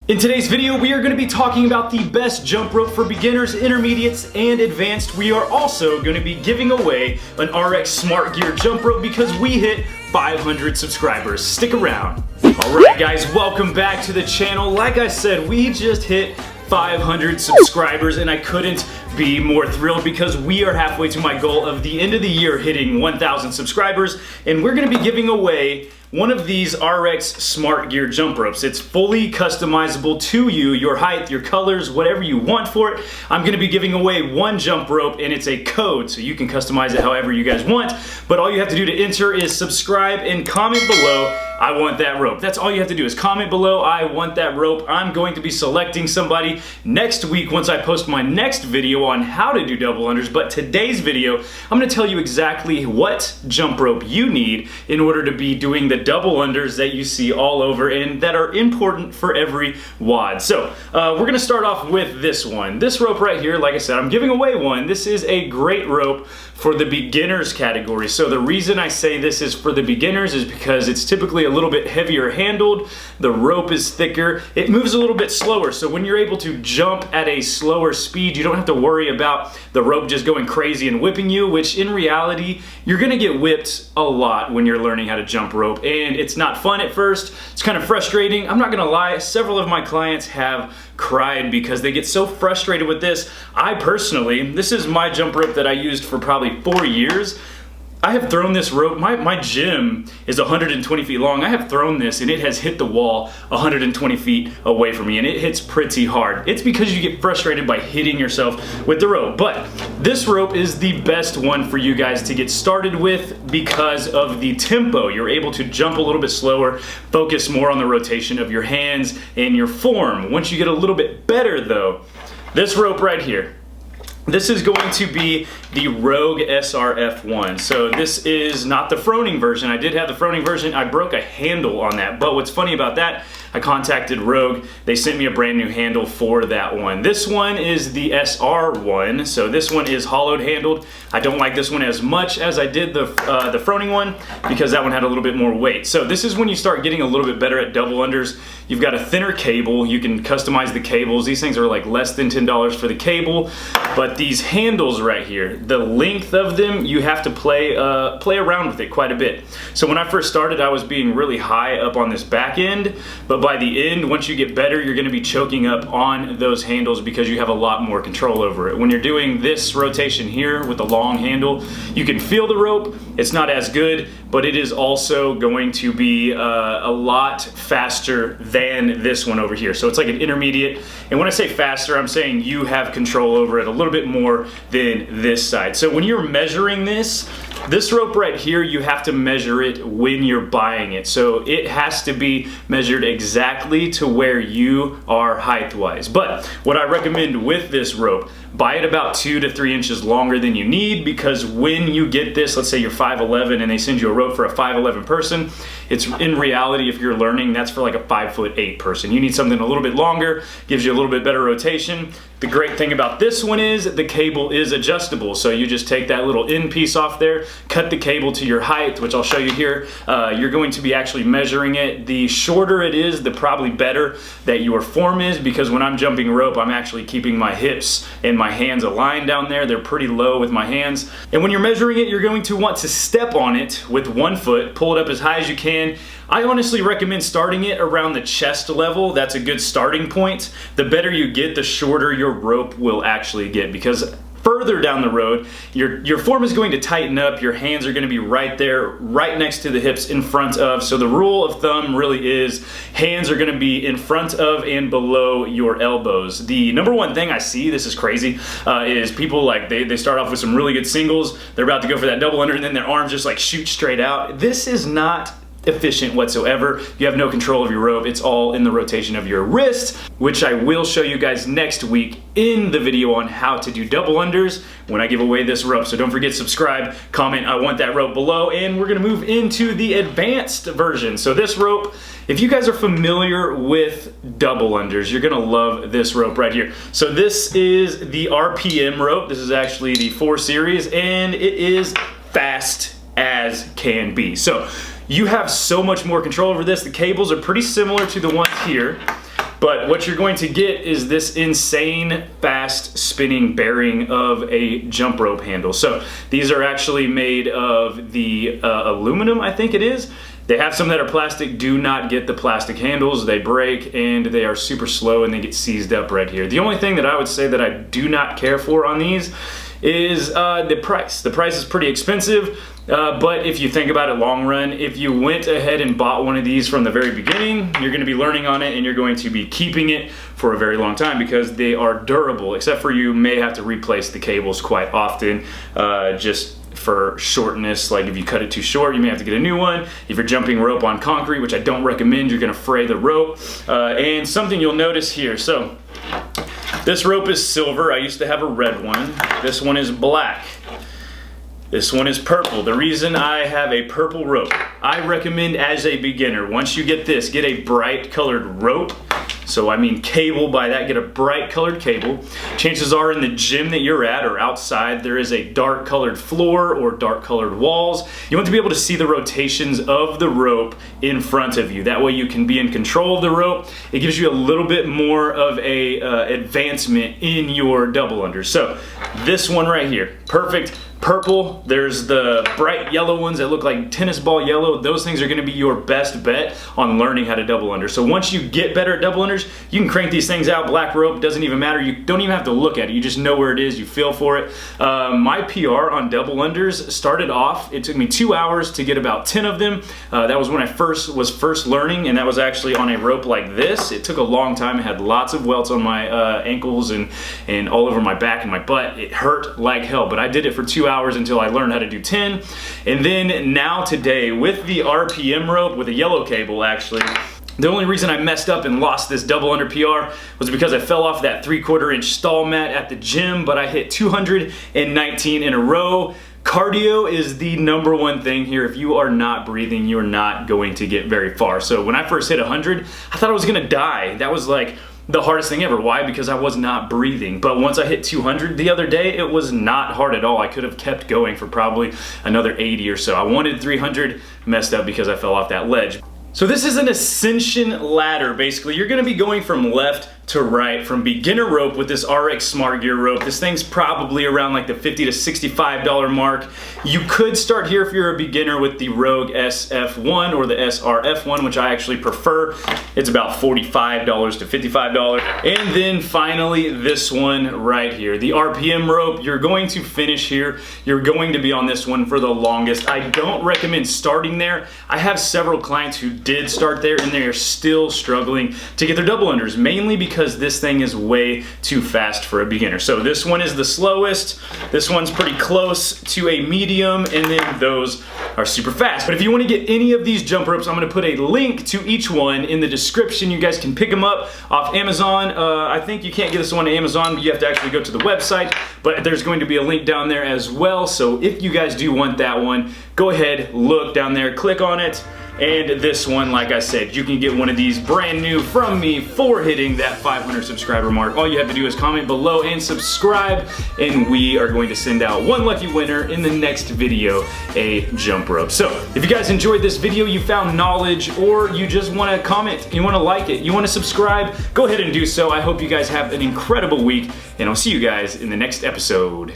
In today's video, we are going to be talking about the best jump rope for beginners, intermediates, and advanced. We are also going to be giving away an RX Smart Gear jump rope because we hit 500 subscribers. Stick around. Alright guys, welcome back to the channel. Like I said, we just hit 500 subscribers and I couldn't be more thrilled because we are halfway to my goal of the end of the year hitting 1,000 subscribers, and we're going to be giving away one of these RX Smart Gear jump ropes. It's fully customizable to you, your height, your colors, whatever you want for it. I'm going to be giving away one jump rope and it's a code, so you can customize it however you guys want. But all you have to do to enter is subscribe and comment below, I want that rope. That's all you have to do is comment below, I want that rope. I'm going to be selecting somebody next week once I post my next video on how to do double unders. But today's video, I'm going to tell you exactly what jump rope you need in order to be doing the double unders that you see all over and that are important for every WOD. So we're going to start off with this one. This rope right here, like I said, I'm giving away one. This is a great rope for the beginners category. So the reason I say this is for the beginners is because it's typically a little bit heavier handled, the rope is thicker, it moves a little bit slower. So when you're able to jump at a slower speed, you don't have to worry about the rope just going crazy and whipping you, which in reality, you're gonna get whipped a lot when you're learning how to jump rope. And it's not fun at first, it's kind of frustrating. I'm not gonna lie, several of my clients have cried because they get so frustrated with this. I personally, this is my jump rope that I used for probably 4 years. I have thrown this rope, my gym is 120 feet long. I have thrown this and it has hit the wall 120 feet away from me and it hits pretty hard. It's because you get frustrated by hitting yourself with the rope. But this rope is the best one for you guys to get started with because of the tempo. You're able to jump a little bit slower, focus more on the rotation of your hands and your form. Once you get a little bit better though, this rope right here, this is going to be the Rogue SRF1. So this is not the Froning version. I did have the Froning version. I broke a handle on that. But what's funny about that, I contacted Rogue. They sent me a brand new handle for that one. This one is the SR1. So this one is hollowed handled. I don't like this one as much as I did the Froning one because that one had a little bit more weight. So this is when you start getting a little bit better at double unders. You've got a thinner cable. You can customize the cables. These things are like less than $10 for the cable. But these handles right here, the length of them, you have to play around with it quite a bit. So when I first started, I was being really high up on this back end, but by the end, once you get better, you're gonna be choking up on those handles because you have a lot more control over it. When you're doing this rotation here with the long handle, you can feel the rope. It's not as good, but it is also going to be a lot faster than this one over here. So it's like an intermediate. And when I say faster, I'm saying you have control over it a little bit more than this side. So when you're measuring this rope right here, you have to measure it when you're buying it. So it has to be measured exactly to where you are height-wise. But what I recommend with this rope, buy it about 2 to 3 inches longer than you need, because when you get this, let's say you're 5'11" and they send you a rope for a 5'11" person, it's in reality, if you're learning, that's for like a 5'8" person. You need something a little bit longer, gives you a little bit better rotation. The great thing about this one is the cable is adjustable. So you just take that little end piece off there, cut the cable to your height, which I'll show you here. You're going to be actually measuring it. The shorter it is, the probably better that your form is, because when I'm jumping rope, I'm actually keeping my hips and my hands aligned down there. They're pretty low with my hands. And when you're measuring it, you're going to want to step on it with one foot, pull it up as high as you can. I honestly recommend starting it around the chest level. That's a good starting point. The better you get, the shorter your rope will actually get, because further down the road, your form is going to tighten up, your hands are going to be right there, right next to the hips in front of. So the rule of thumb really is hands are going to be in front of and below your elbows. The number one thing I see, this is crazy, is people like, they start off with some really good singles, they're about to go for that double under, and then their arms just like shoot straight out. This is not efficient whatsoever. You have no control of your rope. It's all in the rotation of your wrist, which I will show you guys next week in the video on how to do double unders when I give away this rope. So don't forget to subscribe, comment, I want that rope below, and we're gonna move into the advanced version. So this rope, if you guys are familiar with double unders, you're gonna love this rope right here. So this is the RPM rope. This is actually the 4 series, and it is fast as can be. So you have so much more control over this. The cables are pretty similar to the ones here. But what you're going to get is this insane fast spinning bearing of a jump rope handle. So these are actually made of the aluminum, I think it is. They have some that are plastic. Do not get the plastic handles. They break and they are super slow and they get seized up right here. The only thing that I would say that I do not care for on these is the price. The price is pretty expensive. But if you think about it long run, if you went ahead and bought one of these from the very beginning, you're going to be learning on it and you're going to be keeping it for a very long time because they are durable, except for you may have to replace the cables quite often just for shortness. Like if you cut it too short, you may have to get a new one. If you're jumping rope on concrete, which I don't recommend, you're going to fray the rope. And something you'll notice here, so this rope is silver. I used to have a red one. This one is black. This one is purple. The reason I have a purple rope, I recommend as a beginner, once you get this, get a bright colored rope. So I mean cable by that, get a bright colored cable. Chances are in the gym that you're at or outside, there is a dark colored floor or dark colored walls. You want to be able to see the rotations of the rope in front of you. That way you can be in control of the rope. It gives you a little bit more of a advancement in your double under. So this one right here, perfect. Purple, there's the bright yellow ones that look like tennis ball yellow. Those things are gonna be your best bet on learning how to double under. So once you get better at double unders, you can crank these things out. Black rope, doesn't even matter. You don't even have to look at it. You just know where it is, you feel for it. My PR on double unders started off, it took me 2 hours to get about 10 of them. That was when I was first learning, and that was actually on a rope like this. It took a long time. I had lots of welts on my ankles and all over my back and my butt. It hurt like hell, but I did it for 2 hours until I learned how to do 10. And then now today with the RPM rope, with a yellow cable actually, the only reason I messed up and lost this double under PR was because I fell off that 3/4 inch stall mat at the gym, but I hit 219 in a row. Cardio is the number one thing here. If you are not breathing, you're not going to get very far. So when I first hit 100, I thought I was gonna die. That was like the hardest thing ever. Why? Because I was not breathing. But once I hit 200 the other day, it was not hard at all. I could have kept going for probably another 80 or so. I wanted 300, messed up because I fell off that ledge. So this is an ascension ladder, basically. You're gonna be going from left to right, from beginner rope with this RX Smart Gear rope. This thing's probably around like the $50 to $65 mark. You could start here if you're a beginner with the Rogue SF1 or the SRF1, which I actually prefer. It's about $45 to $55. And then finally, this one right here, the RPM rope. You're going to finish here. You're going to be on this one for the longest. I don't recommend starting there. I have several clients who did start there and they are still struggling to get their double unders, mainly because this thing is way too fast for a beginner. So this one is the slowest, this one's pretty close to a medium, and then those are super fast. But if you want to get any of these jump ropes, I'm going to put a link to each one in the description. You guys can pick them up off Amazon. I think you can't get this one on Amazon, but you have to actually go to the website, but there's going to be a link down there as well. So if you guys do want that one, go ahead, look down there, click on it. And this one, like I said, you can get one of these brand new from me for hitting that 500 subscriber mark. All you have to do is comment below and subscribe, and we are going to send out one lucky winner in the next video, a jump rope. So if you guys enjoyed this video, you found knowledge, or you just want to comment, you want to like it, you want to subscribe, go ahead and do so. I hope you guys have an incredible week, and I'll see you guys in the next episode.